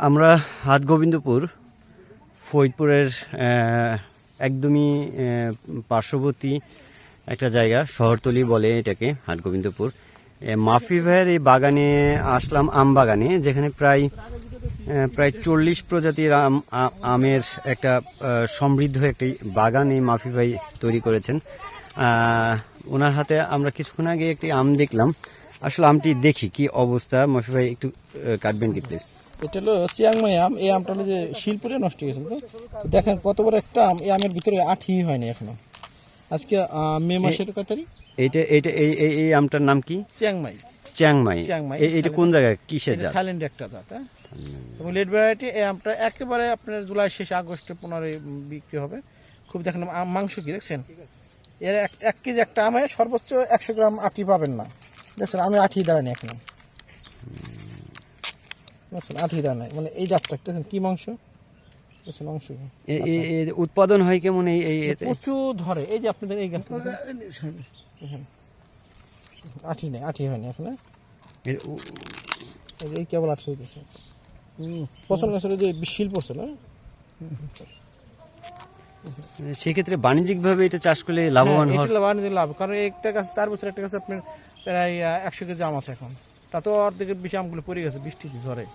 আমরা হাটগোবিন্দপুর ফরিদপুরের একদমই পার্শ্ববর্তী একটা জায়গা, শহরতলি বলে এটাকে হাটগোবিন্দপুর। মাফি ভাইয়ের এই বাগানে আসলাম, আম বাগানে, যেখানে প্রায় 40 প্রজাতির আমের একটা সমৃদ্ধ একটি বাগান এই মাফি ভাই তৈরি করেছেন। ওনার হাতে আমরা কিছুক্ষণ আগে একটি আম দেখলাম। আসলে আমটি দেখি কি অবস্থা। মাফি ভাই একটু কাটবেন কি প্লিজ? এটা হলো চিয়াংমাই আম। এই আমটা হলো যে শিলপুরে নষ্ট হয়ে গেছে। তো দেখেন কত বড় একটা আম। এই আমের ভিতরে আঠি হয়নি এখনো। আজকে মে মাসের কত তারিখ? এই আমটার নাম কি? চিয়াংমাই। চিয়াংমাই। এটা কোন জায়গায়, কিসের জাত? থাইল্যান্ডের একটা জাত। এবং লেট ভ্যারাইটি। এই আমটা একেবারে আপনার জুলাই শেষে আগস্টে 15 বিক্রি হবে। খুব দেখেন মাংস কি দেখছেন? এর 1 কেজি একটা আমে সর্বোচ্চ 100 গ্রাম আঠি পাবেন না। দেখছেন আমি আঠি দাঁড়ানি এখনো। আঠি দাঁড়ায় মানে এই জাতটা দেখেন কি মাংস। মাংস উৎপাদন হয় কেমন? এই প্রচুর ধরে। এই যে আপনাদের এই গাছটা আঠি নেই, আঠি হয়নি এখন। এই কেবল আঠি হইতেছে। পছন্দ আসলে যে শিল পড়ছে না। সেক্ষেত্রে বাণিজ্যিক ভাবে এটা চাষ করলে লাভবান হয়। বাণিজ্যিক লাভ, কারণ একটা গাছ 4 বছর একটা গাছে আপনার প্রায় 100 কেজি আম আছে এখন। তা তো অর্ধেকের বেশি আমগুলো পড়ে গেছে বৃষ্টিতে ঝড়ে।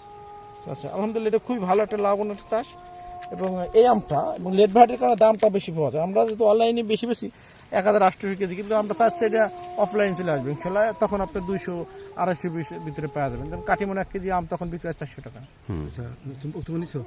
আচ্ছা, আলহামদুলিল্লাহ এটা খুবই ভালো একটা লাভবান একটা চাষ। এবং এই আমটা এবং লেট ভ্যারাইটির কারণে দামটা বেশি পাওয়া যায়। আমরা যেহেতু অনলাইনে বেশি 1880 কেজি, কিন্তু আমরা চাচ্ছি এটা অফলাইন চলে আসবে ইনশাল্লাহ। তখন আপনার 200-250 ভিতরে পাওয়া যাবেন। যেমন কাঠিমন 1 কেজি আম তখন বিক্রি হয় 400 টাকা। তুমি নিছো?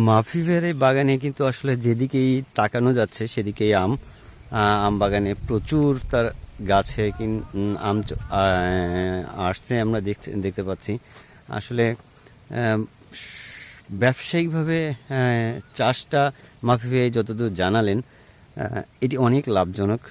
মাফি ভাইয়ের এই বাগানে কিন্তু আসলে যেদিকেই তাকানো যাচ্ছে সেদিকেই আম বাগানে প্রচুর তার গাছে আম আসছে, আমরা দেখতে পাচ্ছি। আসলে ব্যবসায়িকভাবে চাষটা মাফি ভাই যতদূর জানালেন এটি অনেক লাভজনক।